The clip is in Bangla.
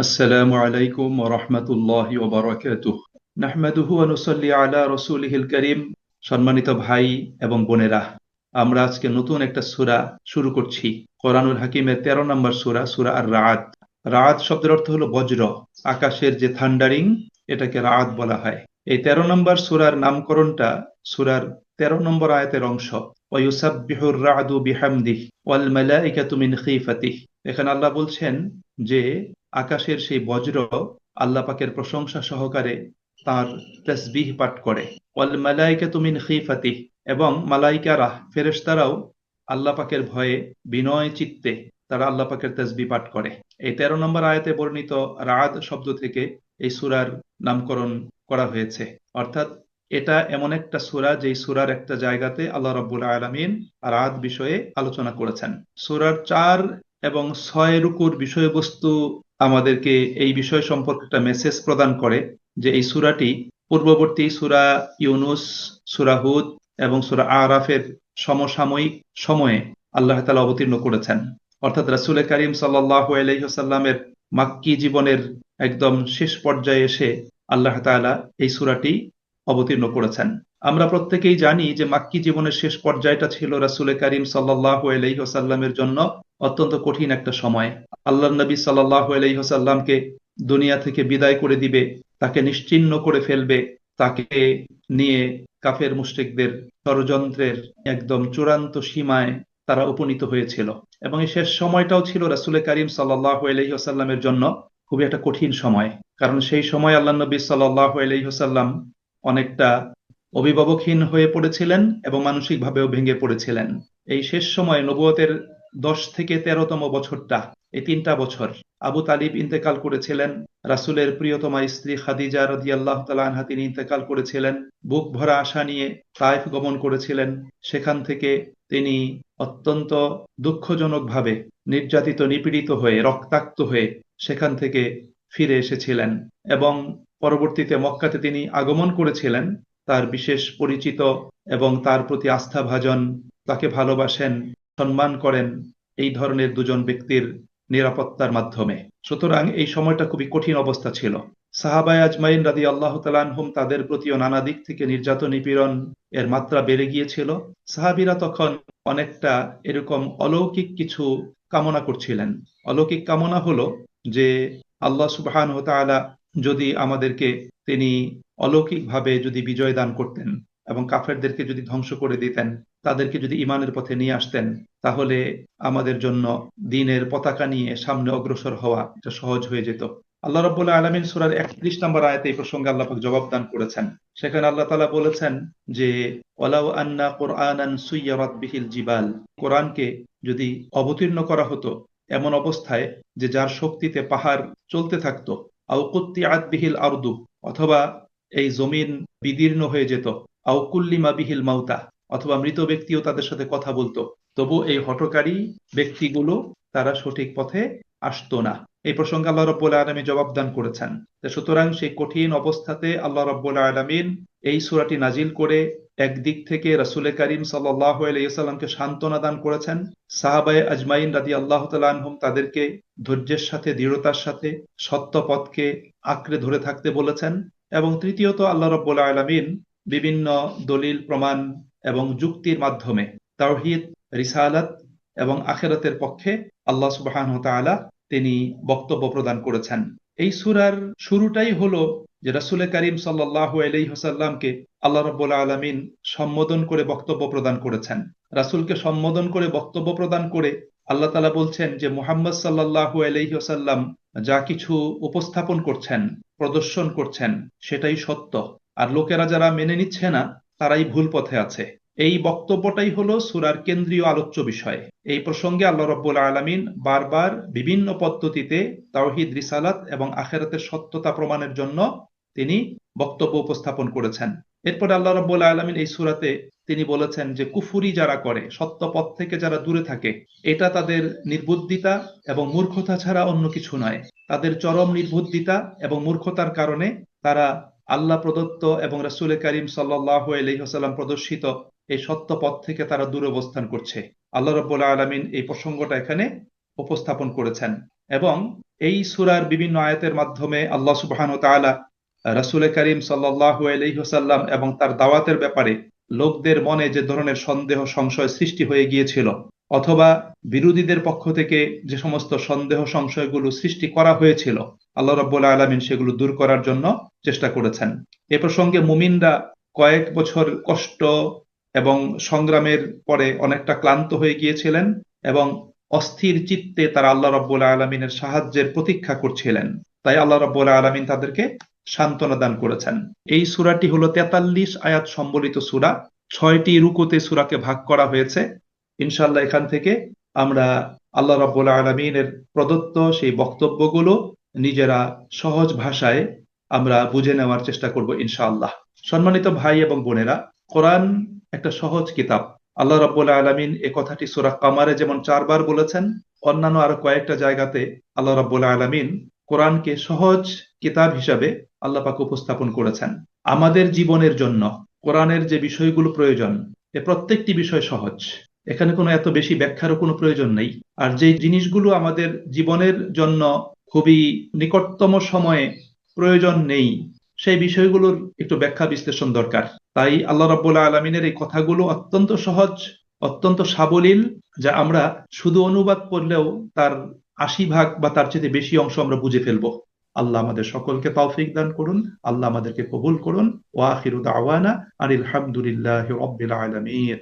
আসসালামু আলাইকুম ওয়া রাহমাতুল্লাহি ওয়া বারাকাতুহু। নাহমাদুহু ওয়া নুসাল্লি আলা রাসূলিহিল কারীম। সম্মানিত ভাই এবং বোনেরা, আমরা আজকে নতুন একটা সূরা শুরু করছি। কোরআনুল হাকিমের 13 নম্বর সূরা, সূরা আর-রা'দ। রা'দ শব্দের অর্থ হলো বজ্র, আকাশের যে থান্ডারিং, এটাকে রা'দ বলা হয়। এই 13 নম্বর সূরার নামকরণটা সূরার 13 নম্বর আয়াতের অংশ। ওয়া ইউসাব্বিহুর রা'দু বিহামদিহি ওয়াল মালাইকাতু মিন খিফাতিহি। এখানে আল্লাহ বলছেন যে আকাশের সেই বজ্র আল্লাহ পাকের প্রশংসা সহকারে তার তাসবিহ পাঠ করে। ওয়াল মালাইকাতু মিন খিফাতিহি, এবং মালাইকারা ফেরেশতারাও আল্লাহ পাকের ভয়ে বিনয় চিত্তে তারা আল্লাহ পাকের তাসবিহ পাঠ করে। এই 13 নম্বর আয়াতে বর্ণিত রাদ শব্দ থেকে এই সূরার নামকরণ করা হয়েছে। অর্থাৎ এটা এমন একটা সূরা যেই সূরার একটা জায়গাতে আল্লাহ রাব্বুল আলামিন রাদ বিষয়ে আলোচনা করেছেন। সূরার 4 এবং 6 রুকুর বিষয়বস্তু আমাদেরকে এই বিষয় সম্পর্কে একটা মেসেজ প্রদান করে যে এই সূরাটি পূর্ববর্তী সূরা ইউনুস, সূরা হুদ এবং সূরা আরাফের সমসাময়িক সময়ে আল্লাহ তাআলা অবতীর্ণ করেছেন। অর্থাৎ রাসূল করিম সাল্লাল্লাহু আলাইহি ওয়াসাল্লামের মাক্কী জীবনের একদম শেষ পর্যায়ে এসে আল্লাহ তাআলা এই সূরাটি অবতীর্ণ করেছেন। আমরা প্রত্যেকেই জানি যে মাক্কী জীবনের শেষ পর্যায়টা ছিল রাসূল করিম সাল্লাল্লাহু আলাইহি ওয়াসাল্লামের জন্য অত্যন্ত কঠিন একটা সময়। আল্লাহর নবী সাল্লাল্লাহু আলাইহি ওয়াসাল্লামকে দুনিয়া থেকে বিদায় করে দিবে, তাকে নিশ্চিহ্ন করে ফেলবে, তাকে নিয়ে কাফের মুশরিকদের ষড়যন্ত্রের একদম চূড়ান্ত সীমায় তারা উপনীত হয়েছিল। এবং এই শেষ সময়টাও ছিল রাসূল করিম সাল্লাল্লাহু আলাইহি ওয়াসাল্লামের জন্য খুবই একটা কঠিন সময়। কারণ সেই সময় আল্লাহর নবী সাল্লাল্লাহু আলাইহি ওয়াসাল্লাম অনেকটা অভিভাবকহীন হয়ে পড়েছিলেন এবং মানসিকভাবেও ভেঙে পড়েছিলেন। এই শেষ সময় নবুয়তের 10 থেকে 13তম বছরটা, এই 3টা বছর আবু তালিব ইন্তেকাল করেছিলেন, রাসূলের প্রিয়তমা স্ত্রী খাদিজা রাদিয়াল্লাহু তাআলা আনহা তিনি ইন্তেকাল করেছিলেন, বুক ভরা আশা নিয়ে তায়েফ গমন করেছিলেন। সেখান থেকে তিনি অত্যন্ত দুঃখজনকভাবে নির্যাতিত নিপীড়িত হয়ে রক্তাক্ত হয়ে সেখান থেকে ফিরে এসেছিলেন এবং পরবর্তীতে মক্কাতে তিনি আগমন করেছিলেন তার বিশেষ পরিচিত এবং তার প্রতি আস্থাভাজন, তাকে ভালোবাসেন, সম্মান করেন এই ধরনের দুজন ব্যক্তির নিরাপত্তার মাধ্যমে। সুতরাং এই সময়টা খুবই কঠিন অবস্থা ছিল। সাহাবায়ে আজমাইন রাদিয়াল্লাহু তাআলা আনহুম তাদের প্রতিও নানা দিক থেকে নির্যাতন নিপীড়ন এর মাত্রা বেড়ে গিয়েছিল। সাহাবীরা তখন অনেকটা এরকম অলৌকিক কিছু কামনা করছিলেন। অলৌকিক কামনা হলো যে আল্লাহ সুবহানাহু ওয়া তাআলা যদি আমাদেরকে তিনি অলৌকিকভাবে যদি বিজয় দান করতেন এবং কাফেরদেরকে যদি ধ্বংস করে দিতেন, তাদেরকে যদি ঈমানের পথে নিয়ে আসতেন, তাহলে আমাদের জন্য দ্বীনের পতাকা নিয়ে সামনে অগ্রসর হওয়া এটা সহজ হয়ে যেত। আল্লাহ রাব্বুল আলামিন সূরার 31 নম্বর আয়াতে এই প্রসঙ্গে আল্লাহ পাক জবাব দান করেছেন। সেখানে আল্লাহ তাআলা বলেছেন যে ওয়ালাউ আন্না কুরআনান সুয়্যিরাত বিহিল জিবাল, কোরআনকে যদি অবতীর্ণ করা হতো এমন অবস্থায় যে যার শক্তিতে পাহাড় চলতে থাকতো, আও কুত্তিআত বিহিল আরদু, অথবা এই জমিন বিদীর্ণ হয়ে যেত, আও কুল্লিমা বিহিল মাউতা, অথবা মৃত ব্যক্তিও তাদের সাথে কথা বলতো, তবু এই হঠকারী ব্যক্তিগুলো তারা সঠিক পথে আসতো না। এই প্রসঙ্গে আল্লাহ রাব্বুল আলামিন জবাব দান করেছেন। সুতরাং সেই কঠিন অবস্থাতে আল্লাহ রাব্বুল আলামিন এই সূরাটি নাজিল করে একদিক থেকে রাসূল করিম সাল্লাল্লাহু আলাইহি ওয়াসাল্লামকে সান্ত্বনা দান করেছেন, সাহাবায়ে আজমাইন রাদিয়াল্লাহু তাআলা আনহুম তাদেরকে ধৈর্যের সাথে দৃঢ়তার সাথে সত্য পথকে আঁকড়ে ধরে থাকতে বলেছেন, এবং তৃতীয়ত আল্লাহ রাব্বুল আলামিন বিভিন্ন দলিল প্রমাণ এবং যুক্তির মাধ্যমে তাওহীদ, রিসালাত এবং আখিরাতের পক্ষে আল্লাহ সুবহানাহু ওয়া তাআলা তিনি বক্তব্য প্রদান করেছেন। এই সূরার শুরুটাই হলো যে রাসূল করিম সাল্লাল্লাহু আলাইহি ওয়াসাল্লামকে আল্লাহ রাব্বুল আলামিন সম্বোধন করে বক্তব্য প্রদান করেছেন। রাসূলকে সম্বোধন করে বক্তব্য প্রদান করে আল্লাহ তাআলা বলছেন যে মুহাম্মদ সাল্লাল্লাহু আলাইহি ওয়াসাল্লাম যা কিছু উপস্থাপন করছেন, প্রদর্শন করছেন সেটাই সত্য, আর লোকেরা যারা মেনে নিচ্ছে না তারাই ভুল পথে আছে। এই বক্তব্যটাই হলো সূরার কেন্দ্রীয় আলোচ্য বিষয়। এই প্রসঙ্গে আল্লাহ রাব্বুল আলামিন বারবার বিভিন্ন পদ্ধতিতে তাওহীদ, রিসালাত এবং আখিরাতের সত্যতা প্রমাণের জন্য তিনি বক্তব্য উপস্থাপন করেছেন। এরপর আল্লাহ রাব্বুল আলামিন এই সূরাতে তিনি বলেছেন যে কুফরি যারা করে, সত্য পথ থেকে যারা দূরে থাকে, এটা তাদের নির্বুদ্ধিতা এবং মূর্খতা ছাড়া অন্য কিছু নয়। তাদের চরম নির্বুদ্ধিতা এবং মূর্খতার কারণে তারা আল্লাহ প্রদত্ত এবং রাসূল করিম সাল্লাল্লাহু আলাইহি ওয়াসাল্লাম প্রদর্শিত এই সত্য পথ থেকে তারা দূরে অবস্থান করছে। আল্লাহ রাব্বুল আলামিন এই প্রসঙ্গটা এখানে উপস্থাপন করেছেন। এবং এই সূরার বিভিন্ন আয়াতের মাধ্যমে আল্লাহ সুবহানাহু ওয়া তাআলা রাসূল করিম সাল্লাল্লাহু আলাইহি ওয়াসাল্লাম এবং তার দাওয়াতের ব্যাপারে লোকদের মনে যে ধরনের সন্দেহ সংশয় সৃষ্টি হয়ে গিয়েছিল, অথবা বিরোধীদের পক্ষ থেকে যে সমস্ত সন্দেহ সংশয়গুলো সৃষ্টি করা হয়েছিল, আল্লাহ রাব্বুল আলামিন সেগুলো দূর করার জন্য চেষ্টা করেছেন। এ প্রসঙ্গে মুমিনরা কয়েক বছর কষ্ট এবং সংগ্রামের পরে অনেকটা ক্লান্ত হয়ে গিয়েছিলেন এবং অস্থির চিত্তে তারা আল্লাহ রাব্বুল আলামিনের সাহায্যের প্রতীক্ষা করছিলেন। তাই আল্লাহ রাব্বুল আলামিন তাদেরকে সান্ত্বনা দান করেছেন। এই সূরাটি হলো 43 আয়াত সম্বলিত সূরা। 6টি রুকুতে সূরাকে ভাগ করা হয়েছে। ইনশাআল্লাহ এখান থেকে আমরা আল্লাহ রাব্বুল আলামিনের প্রদত্ত সেই বক্তব্যগুলো নিজেরা সহজ ভাষায় আমরা বুঝে নেওয়ার চেষ্টা করব ইনশাআল্লাহ। সম্মানিত ভাই এবং বোনেরা, কোরআন একটা সহজ কিতাব। আল্লাহ রাব্বুল আলামিন এই কথাটি সূরা কামারে যেমন 4 বার বলেছেন, অন্যান্য আরো কয়েকটা জায়গাতে আল্লাহ রাব্বুল আলামিন কোরআনকে সহজ কিতাব হিসাবে আল্লাহ পাক উপস্থাপন করেছেন। আমাদের জীবনের জন্য কোরআনের যে বিষয়গুলো প্রয়োজন, এ প্রত্যেকটি বিষয় সহজ। এখানে কোনো এত বেশি ব্যাখ্যারও কোনো প্রয়োজন নেই। আর যে জিনিসগুলো আমাদের জীবনের জন্য খুবই নিকটতম সময়ে প্রয়োজন নেই, সেই বিষয়গুলোর একটু ব্যাখ্যা বিশ্লেষণ দরকার। তাই আল্লাহ রাব্বুল আলামিনের এই কথাগুলো অত্যন্ত সহজ, অত্যন্ত সাবলীল, যা আমরা শুধু অনুবাদ করলেও তার 80 ভাগ বা তার চেয়ে বেশি অংশ আমরা বুঝে ফেলবো। আল্লাহ আমাদের সকলকে তৌফিক দান করুন, আল্লাহ আমাদেরকে কবুল করুন। ওয়া আখিরু দাওয়ানা আনিল হামদুলিল্লাহি রাব্বিল আলামিন।